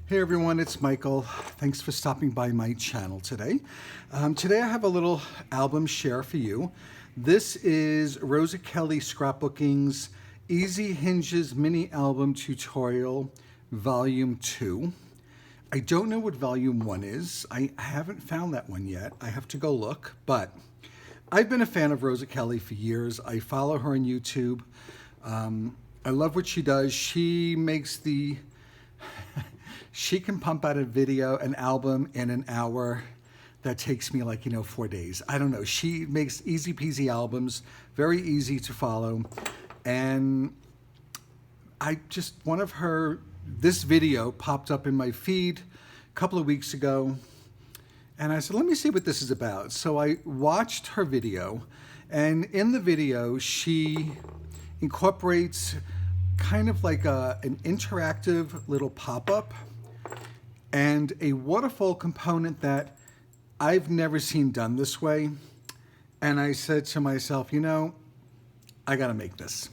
Hey everyone, it's Michael. Thanks for stopping by my channel today. Today I have a little album share for you. This is Rosa Kelly Scrapbooking's Easy Hinges Mini Album Tutorial Volume 2. I don't know what Volume 1 is. I haven't found that one yet. I have to go look, but I've been a fan of Rosa Kelly for years. I follow her on YouTube. I love what she does. She makes the... She can pump out a video, an album in an hour that takes me 4 days. I don't know. She makes easy peasy albums, very easy to follow. And this video popped up in my feed a couple of weeks ago. And I said, let me see what this is about. So I watched her video. And in the video, she incorporates kind of like an interactive little pop-up and a waterfall component that I've never seen done this way. And I said to myself, I gotta make this.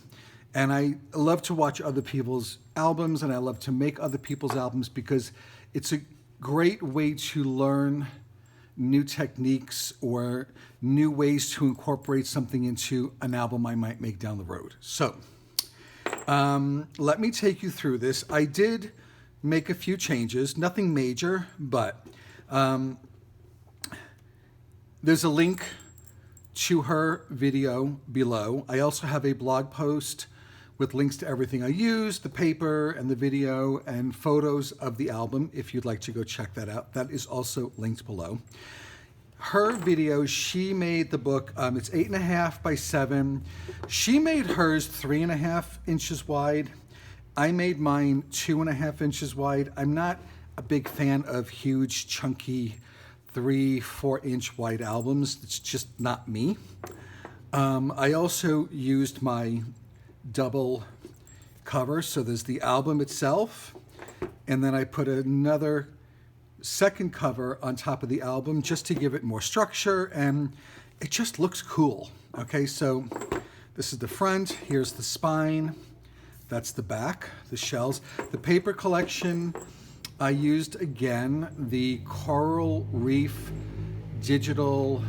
And I love to watch other people's albums, and I love to make other people's albums because it's a great way to learn new techniques or new ways to incorporate something into an album I might make down the road. So let me take you through this. I did make a few changes, nothing major, but there's a link to her video below. I also have a blog post with links to everything I used, the paper and the video and photos of the album, if you'd like to go check that out. That is also linked below. Her video, she made the book, it's 8.5 by 7. She made hers 3.5 inches wide. I made mine 2.5 inches wide. I'm not a big fan of huge, chunky 3-4 inch wide albums. It's just not me. I also used my double cover. So there's the album itself, and then I put another second cover on top of the album just to give it more structure, and it just looks cool. Okay, so this is the front, here's the spine, that's the back, the shells. The paper collection, I used again the Coral Reef digital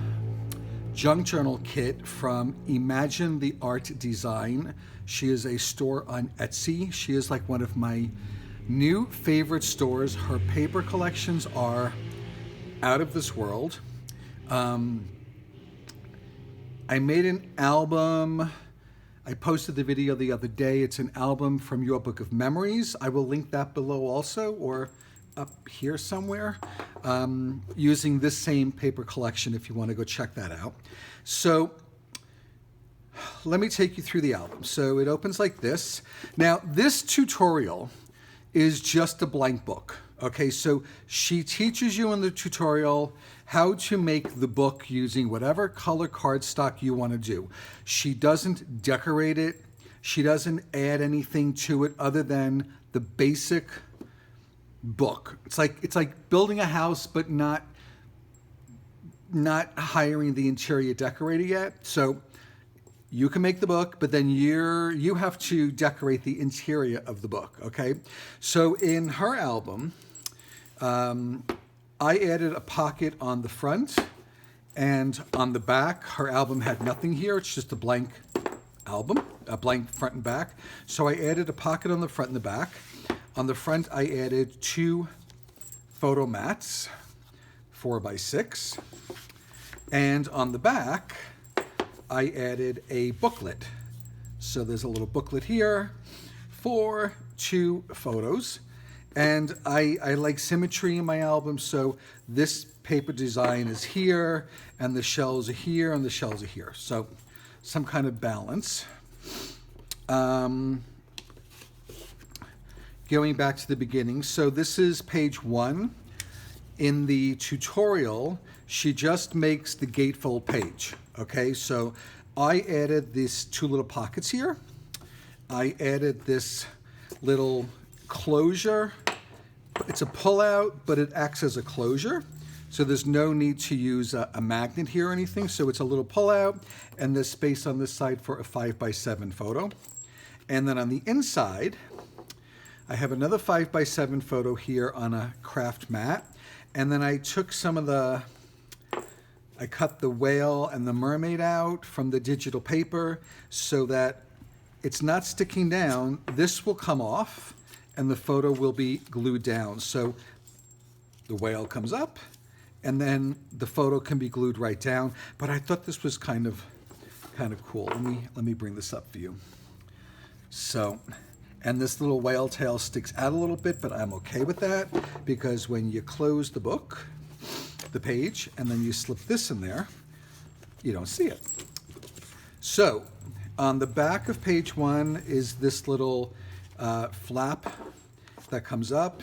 junk journal kit from Imagine the Art Design. She is a store on Etsy. She is like one of my new favorite stores. Her paper collections are out of this world. I made an album. I posted the video the other day. It's an album from Your Book of Memories. I will link that below also, or up here somewhere, using this same paper collection if you want to go check that out. So let me take you through the album. So it opens like this. Now, this tutorial is just a blank book. Okay, so she teaches you in the tutorial how to make the book using whatever color cardstock you want to do. She doesn't decorate it. She doesn't add anything to it other than the basic book. It's like building a house, but not hiring the interior decorator yet. So you can make the book, but then you have to decorate the interior of the book, okay? So in her album, I added a pocket on the front, and on the back, her album had nothing here. It's just a blank album, a blank front and back. So I added a pocket on the front and the back. On the front, I added 2 photo mats, 4 by 6. And on the back, I added a booklet. So there's a little booklet here for 2 photos. And I like symmetry in my album, so this paper design is here, and the shells are here, and the shells are here. So some kind of balance. Going back to the beginning, so this is page 1. In the tutorial, she just makes the gatefold page. Okay, so I added these 2 little pockets here. I added this little closure. It's a pull-out, but it acts as a closure. So there's no need to use a magnet here or anything. So it's a little pull-out, and there's space on this side for a 5 by 7 photo. And then on the inside, I have another 5x7 photo here on a craft mat. And then I took I cut the whale and the mermaid out from the digital paper so that it's not sticking down. This will come off and the photo will be glued down. So the whale comes up and then the photo can be glued right down. But I thought this was kind of cool. Let me bring this up for you. So, and this little whale tail sticks out a little bit, but I'm okay with that because when you close the book, the page, and then you slip this in there, you don't see it. So on the back of page 1 is this little flap that comes up.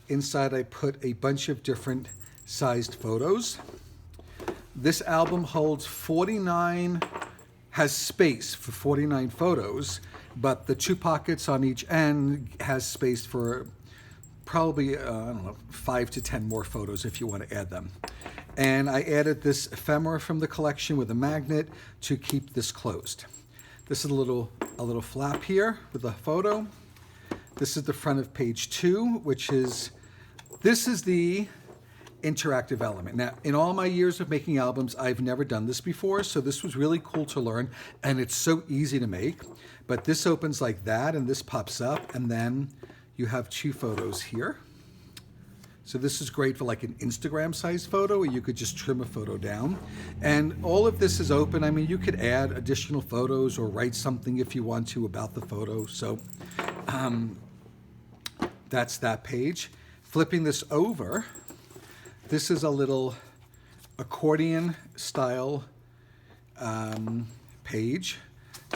Inside I put a bunch of different sized photos. This album holds 49, has space for 49 photos, but the 2 pockets on each end has space for probably, I don't know, 5 to 10 more photos if you want to add them. And I added this ephemera from the collection with a magnet to keep this closed. This is a little flap here with a photo. This is the front of page 2, this is the interactive element. Now, in all my years of making albums, I've never done this before, so this was really cool to learn, and it's so easy to make. But this opens like that, and this pops up, and then you have 2 photos here. So this is great for like an Instagram-sized photo, or you could just trim a photo down. And all of this is open. I mean, you could add additional photos or write something if you want to about the photo. So that's that page. Flipping this over, this is a little accordion style page.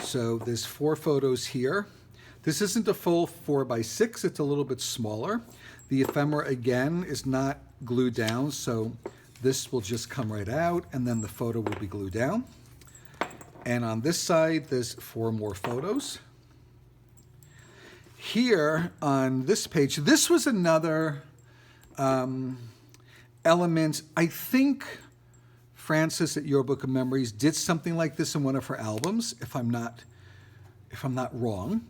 So there's 4 photos here. This isn't a full 4x6, it's a little bit smaller. The ephemera again is not glued down, so this will just come right out and then the photo will be glued down. And on this side, there's 4 more photos. Here on this page, this was another element. I think Frances at Your Book of Memories did something like this in one of her albums, if I'm not wrong.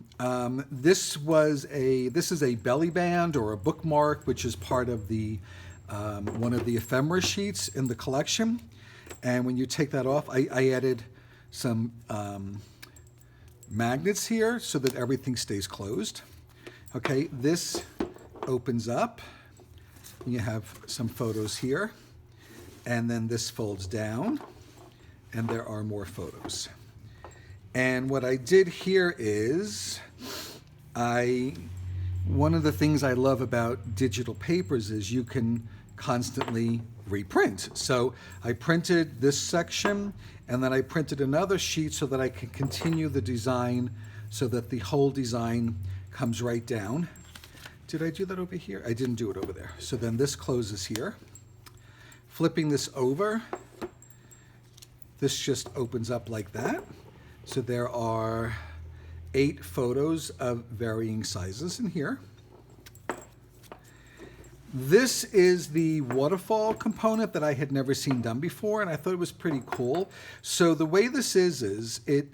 This is a belly band or a bookmark, which is part of the one of the ephemera sheets in the collection. And when you take that off, I added some magnets here so that everything stays closed. Okay, this opens up. You have some photos here, and then this folds down, and there are more photos. And what I did here is, one of the things I love about digital papers is you can constantly reprint. So I printed this section, and then I printed another sheet so that I can continue the design so that the whole design comes right down. Did I do that over here? I didn't do it over there. So then this closes here. Flipping this over, this just opens up like that. So there are 8 photos of varying sizes in here. This is the waterfall component that I had never seen done before, and I thought it was pretty cool. So the way this is a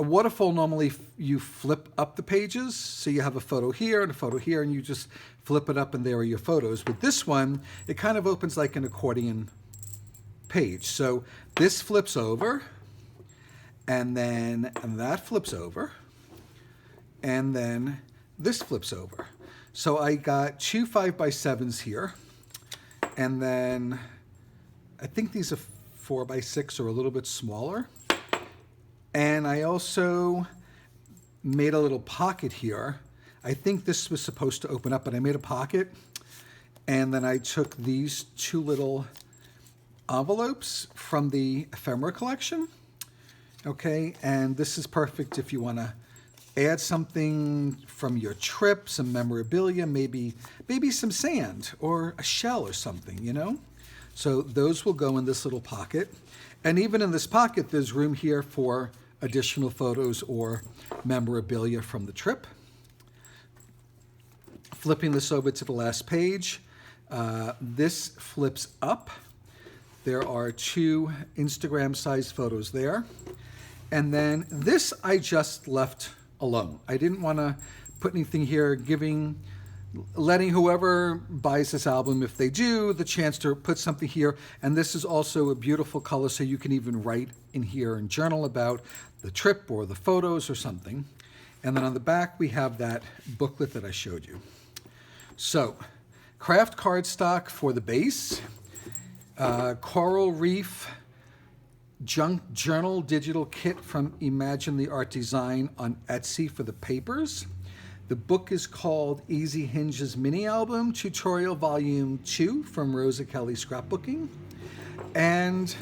waterfall, normally you flip up the pages. So you have a photo here and a photo here, and you just flip it up and there are your photos. With this one, it kind of opens like an accordion page. So this flips over, and then that flips over, and then this flips over. So I got 2 5x7s here, and then I think these are 4x6 or a little bit smaller. And I also made a little pocket here. I think this was supposed to open up, but I made a pocket. And then I took these 2 little envelopes from the ephemera collection. Okay, and this is perfect if you want to add something from your trip, some memorabilia, maybe some sand or a shell or something, you know? So those will go in this little pocket. And even in this pocket, there's room here for additional photos or memorabilia from the trip. Flipping this over to the last page, this flips up. There are 2 Instagram-sized photos there. And then this I just left alone. I didn't want to put anything here, letting whoever buys this album, if they do, the chance to put something here. And this is also a beautiful color, so you can even write in here and journal about the trip or the photos or something. And then on the back, we have that booklet that I showed you. So, craft cardstock for the base, Coral Reef Junk Journal digital kit from Imagine the Art Design on Etsy for the papers. The book is called Easy Hinges Mini Album Tutorial Volume 2 from Rosa Kelly Scrapbooking. And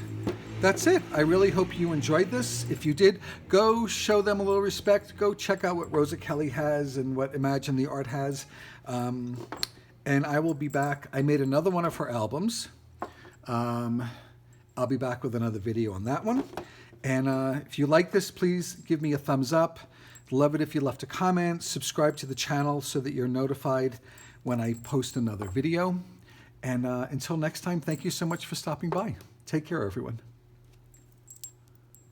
that's it. I really hope you enjoyed this. If you did, go show them a little respect. Go check out what Rosa Kelly has and what Imagine the Art has. And I will be back. I made another one of her albums. I'll be back with another video on that one. And if you like this, please give me a thumbs up. Love it if you left a comment. Subscribe to the channel so that you're notified when I post another video. And until next time, thank you so much for stopping by. Take care, everyone.